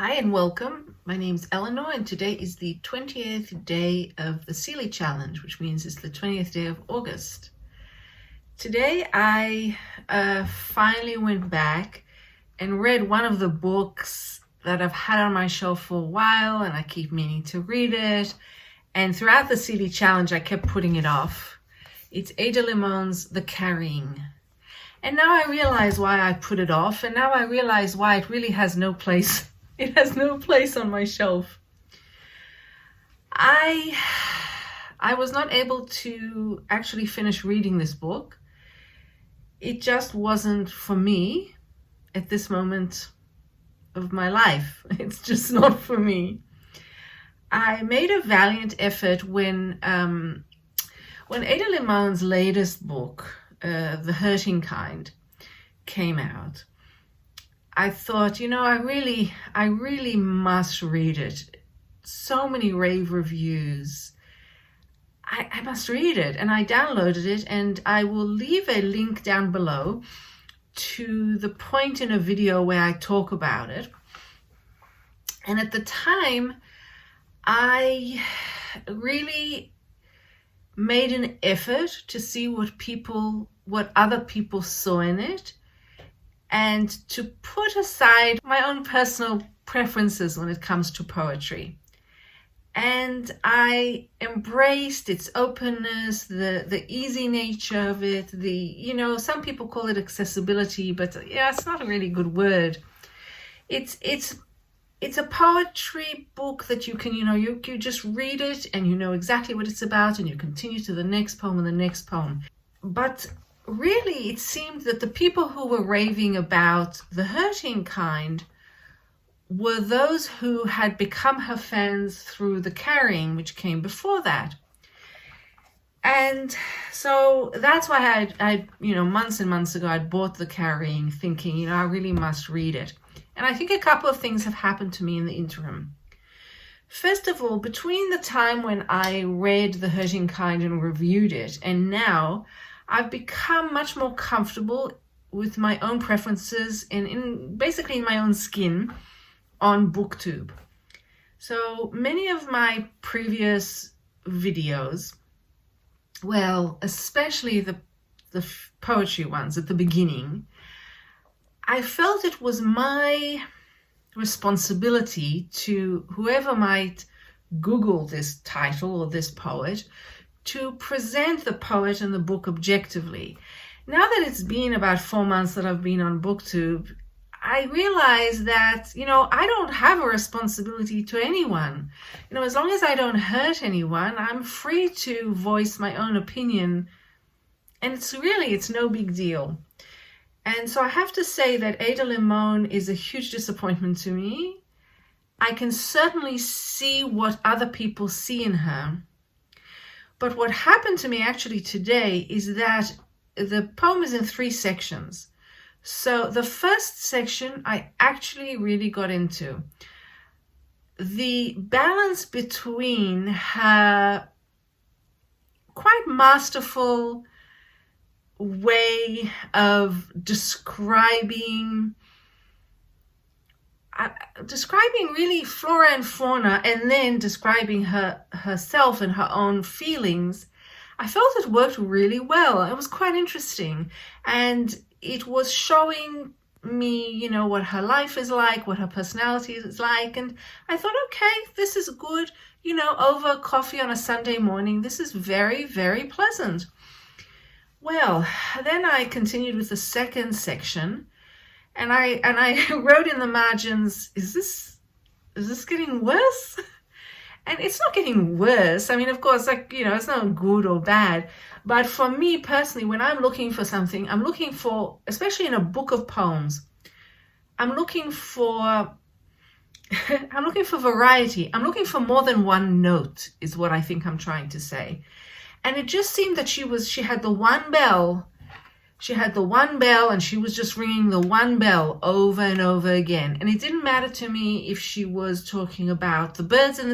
Hi and welcome. My name's Eleanor and today is the 20th day of the Sealy Challenge, which means it's the 20th day of August. Today I finally went back and read one of the books that I've had on my shelf for a while and I keep meaning to read it. And throughout the Sealy Challenge I kept putting it off. It's Ada Limon's The Carrying. And now I realize why I put it off, and now I realize why it really has no place. It has no place on my shelf. I was not able to actually finish reading this book. It just wasn't for me at this moment of my life. It's just not for me. I made a valiant effort when Ada Limon's latest book, The Hurting Kind, came out. I thought, I really must read it. So many rave reviews. I must read it. And I downloaded it, and I will leave a link down below to the point in a video where I talk about it. And at the time, I really made an effort to see what other people saw in it, and to put aside my own personal preferences when it comes to poetry. And I embraced its openness, the easy nature of it, some people call it accessibility, but it's not a really good word. It's a poetry book that you can, you just read it and you know exactly what it's about, and you continue to the next poem and the next poem. But really, it seemed that the people who were raving about The Hurting Kind were those who had become her fans through The Carrying, which came before that. And so that's why I months and months ago, I'd bought The Carrying thinking, I really must read it. And I think a couple of things have happened to me in the interim. First of all, between the time when I read The Hurting Kind and reviewed it, and now, I've become much more comfortable with my own preferences and basically in my own skin on BookTube. So many of my previous videos, well, especially the poetry ones at the beginning, I felt it was my responsibility to whoever might Google this title or this poet to present the poet and the book objectively. Now that it's been about 4 months that I've been on BookTube, I realize that, I don't have a responsibility to anyone. As long as I don't hurt anyone, I'm free to voice my own opinion. And it's no big deal. And so I have to say that Ada Limón is a huge disappointment to me. I can certainly see what other people see in her. But what happened to me actually today is that the poem is in 3 sections. So the first section I actually really got into. The balance between her quite masterful way of describing really flora and fauna, and then describing herself and her own feelings. I felt it worked really well. It was quite interesting, and it was showing me, what her life is like, what her personality is like, and I thought, okay, this is good, over coffee on a Sunday morning. This is very, very pleasant. Well, then I continued with the second section. And I wrote in the margins, is this getting worse? And it's not getting worse. I mean, of course, it's not good or bad. But for me personally, when I'm looking for something, I'm looking for, especially in a book of poems, I'm looking for variety. I'm looking for more than one note, is what I think I'm trying to say. And it just seemed that she had the one bell. She had the one bell, and she was just ringing the one bell over and over again. And it didn't matter to me if she was talking about the birds in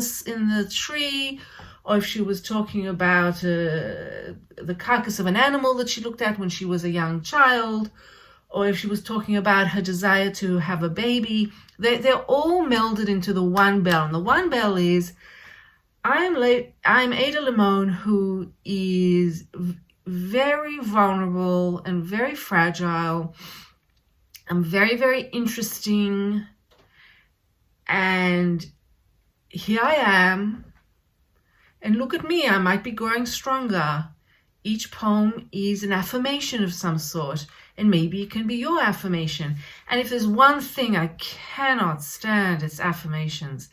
the tree, or if she was talking about the carcass of an animal that she looked at when she was a young child, or if she was talking about her desire to have a baby, they're all melded into the one bell. And the one bell is, I'm Ada Limón, who is very vulnerable and very fragile. I'm very, very interesting. And here I am. And look at me, I might be growing stronger. Each poem is an affirmation of some sort, and maybe it can be your affirmation. And if there's one thing I cannot stand, it's affirmations.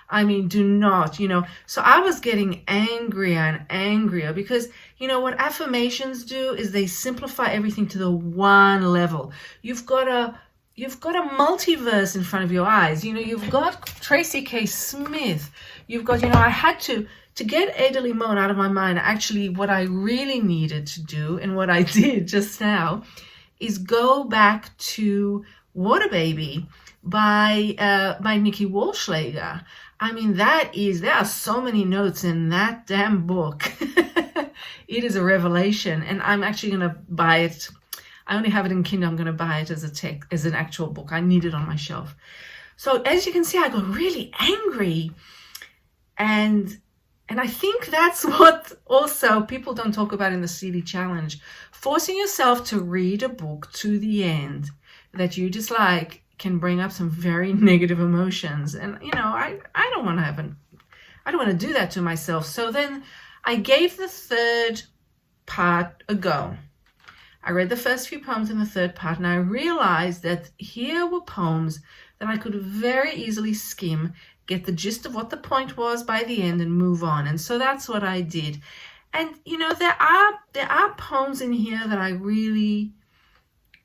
I mean, do not, So I was getting angrier and angrier because, what affirmations do is they simplify everything to the one level. You've got a multiverse in front of your eyes. You've got Tracy K. Smith. You've got, I had to get Ada Limón out of my mind. Actually, what I really needed to do, and what I did just now, is go back to Water Baby by Nikki Walschlager. I mean, there are so many notes in that damn book. It is a revelation, and I'm actually going to buy it. I only have it in Kindle. I'm going to buy it as an actual book. I need it on my shelf. So as you can see, I got really angry, and I think that's what also people don't talk about in the CD Challenge. Forcing yourself to read a book to the end that you dislike can bring up some very negative emotions. And, I don't want to do that to myself. So then I gave the third part a go. I read the first few poems in the third part, and I realized that here were poems that I could very easily skim, get the gist of what the point was by the end, and move on. And so that's what I did. And, there are poems in here that I really,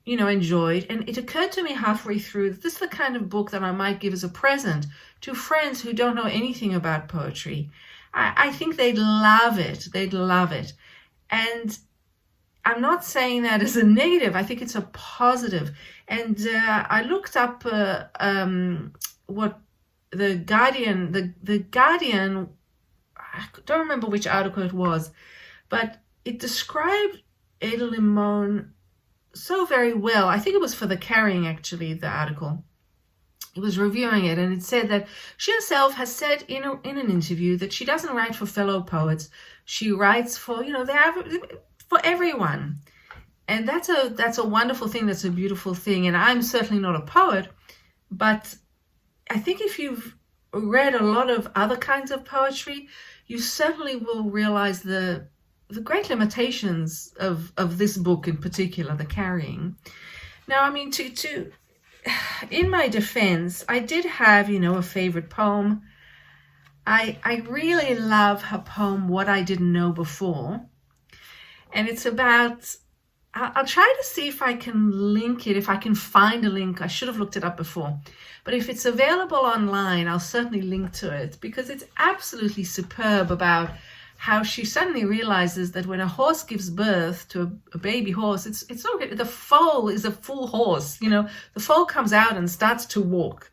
enjoyed. And it occurred to me halfway through that this is the kind of book that I might give as a present to friends who don't know anything about poetry. I think they'd love it. They'd love it. And I'm not saying that as a negative. I think it's a positive. And I looked up what the Guardian, I don't remember which article it was, but it described Ada Limón so very well. I think it was for The Carrying, actually, the article. It was reviewing it, and it said that she herself has said in an interview that she doesn't write for fellow poets. She writes for, for everyone. And that's a wonderful thing. That's a beautiful thing. And I'm certainly not a poet, but I think if you've read a lot of other kinds of poetry, you certainly will realize the great limitations of this book in particular, The Carrying. Now, I mean, in my defense, I did have, a favorite poem. I really love her poem, What I Didn't Know Before. And it's about, I'll try to see if I can link it, if I can find a link. I should have looked it up before. But if it's available online, I'll certainly link to it, because it's absolutely superb about how she suddenly realizes that when a horse gives birth to a baby horse, it's not, the foal is a full horse. The foal comes out and starts to walk.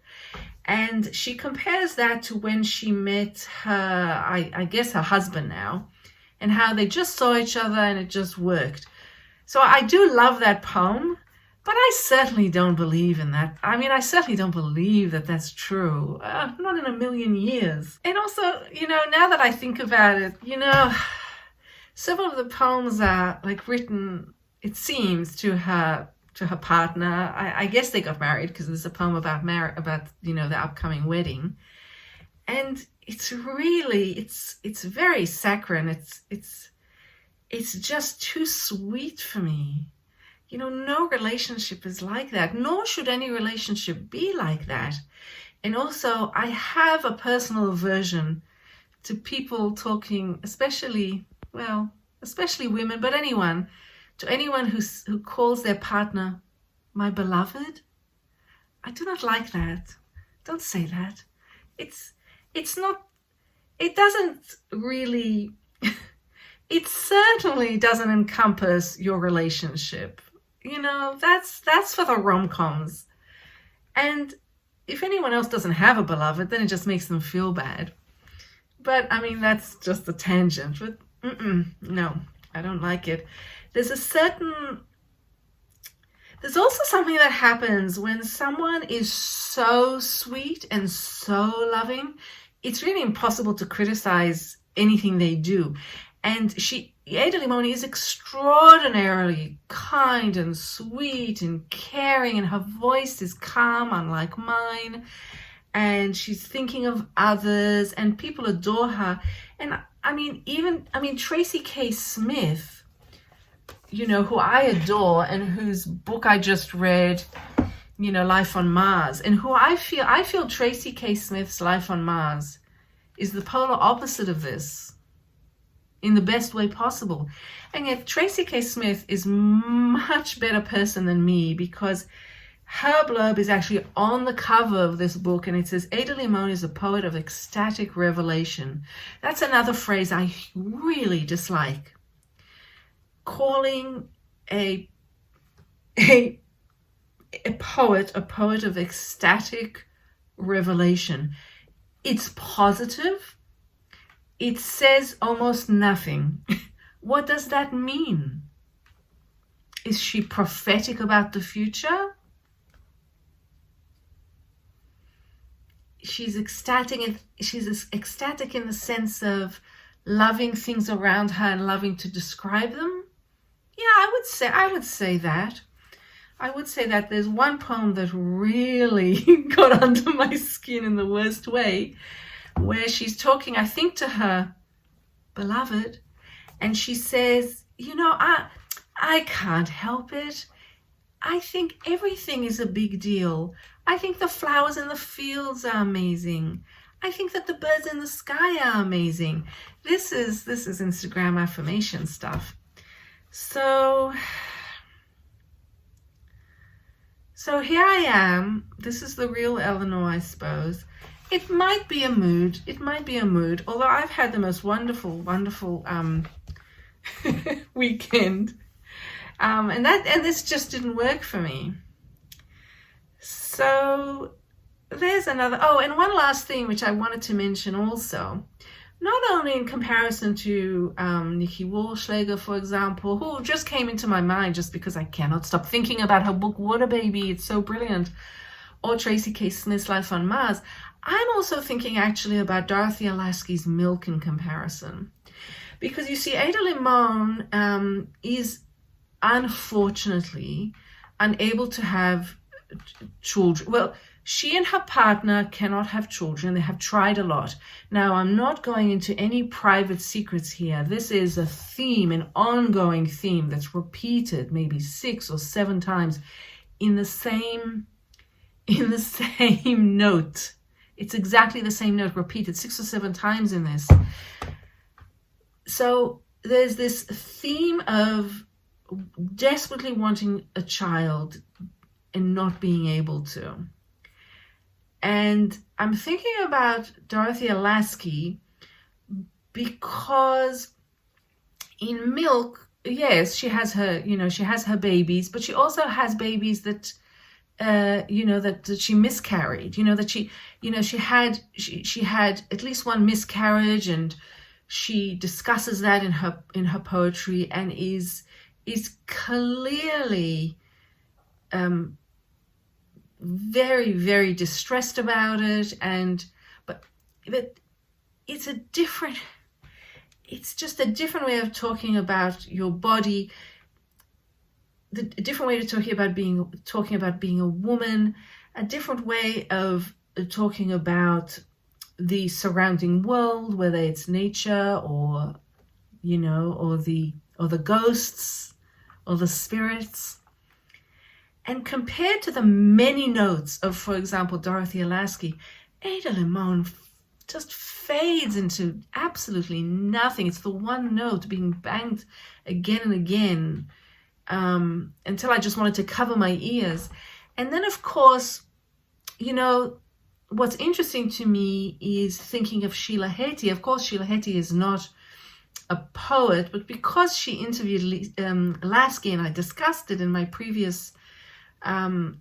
And she compares that to when she met her, I guess her husband now, and how they just saw each other and it just worked. So I do love that poem, but I certainly don't believe in that. I mean, I certainly don't believe that that's true. Not in a million years. And also, now that I think about it, some of the poems are written, it seems, to her partner. I guess they got married, because there's a poem about the upcoming wedding. And it's really, it's very saccharine. It's just too sweet for me. No relationship is like that, nor should any relationship be like that. And also, I have a personal aversion to people talking, especially women, but anyone who calls their partner my beloved. I do not like that. Don't say that. It's not, it doesn't really, it certainly doesn't encompass your relationship. That's for the rom-coms. And if anyone else doesn't have a beloved, then it just makes them feel bad. But I mean, that's just a tangent. But no, I don't like it. There's There's also something that happens when someone is so sweet and so loving. It's really impossible to criticize anything they do. And Ada Limón is extraordinarily kind and sweet and caring, and her voice is calm, unlike mine. And she's thinking of others, and people adore her. And Tracy K. Smith, who I adore and whose book I just read, Life on Mars, and who I feel Tracy K. Smith's Life on Mars is the polar opposite of this in the best way possible. And yet Tracy K. Smith is much better person than me, because her blurb is actually on the cover of this book, and it says, Ada Limón is a poet of ecstatic revelation. That's another phrase I really dislike. Calling a poet a poet of ecstatic revelation. It's positive. It says almost nothing. What does that mean? Is she prophetic about the future? She's ecstatic in the sense of loving things around her and loving to describe them. Yeah, I would say that. I would say that there's one poem that really got under my skin in the worst way, where she's talking, I think, to her beloved, and she says, I can't help it. I think everything is a big deal. I think the flowers in the fields are amazing. I think that the birds in the sky are amazing. This is Instagram affirmation stuff. So here I am. This is the real Eleanor, I suppose. It might be a mood. Although I've had the most wonderful weekend. And this just didn't work for me. So there's another. Oh, and one last thing which I wanted to mention also. Not only in comparison to Nikki Wollschläger, for example, who just came into my mind just because I cannot stop thinking about her book Water Baby. It's so brilliant. Or Tracy K. Smith's Life on Mars. I'm also thinking actually about Dorothea Lasky's Milk in comparison. Because you see, Ada Limón is unfortunately unable to have children. Well, she and her partner cannot have children. They have tried a lot. Now, I'm not going into any private secrets here. This is a theme, an ongoing theme that's repeated maybe 6 or 7 times in the same note. It's exactly the same note repeated 6 or 7 times in this. So there's this theme of desperately wanting a child and not being able to. And I'm thinking about Dorothea Lasky because in Milk, yes, she has her babies, but she also has babies that that she miscarried, she had at least one miscarriage, and she discusses that in her poetry, and is clearly very, very distressed about it. But it's just a different way of talking about your body, a different way of talking about being a woman, a different way of talking about the surrounding world, whether it's nature or the ghosts or the spirits. And compared to the many notes of, for example, Dorothea Lasky, Ada Limón just fades into absolutely nothing. It's the one note being banged again and again until I just wanted to cover my ears. And then, of course, what's interesting to me is thinking of Sheila Heti. Of course, Sheila Heti is not a poet, but because she interviewed Lasky, and I discussed it in my previous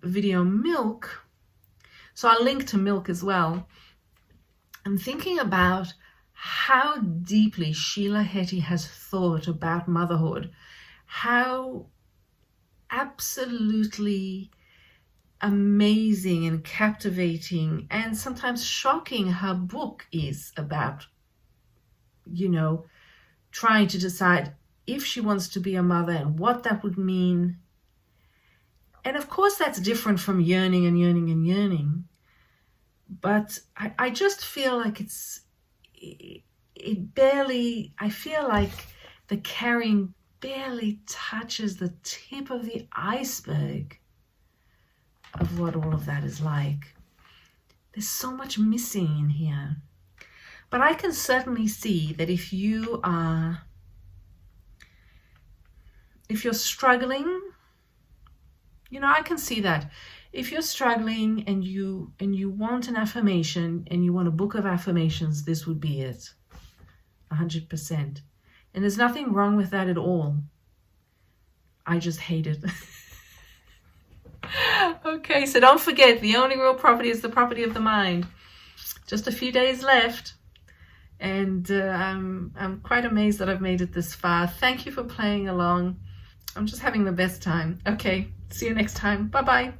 video Milk, so I'll link to Milk as well. I'm thinking about how deeply Sheila Heti has thought about motherhood, how absolutely amazing and captivating and sometimes shocking her book is about, trying to decide if she wants to be a mother and what that would mean. And of course, that's different from yearning and yearning and yearning. But I just feel like I feel like the carrying barely touches the tip of the iceberg of what all of that is like. There's so much missing in here. But I can certainly see that if you're struggling, I can see that. If you're struggling and you want an affirmation and you want a book of affirmations, this would be it. 100%. And there's nothing wrong with that at all. I just hate it. Okay, so don't forget, the only real property is the property of the mind. Just a few days left. And I'm quite amazed that I've made it this far. Thank you for playing along. I'm just having the best time. Okay, see you next time. Bye-bye.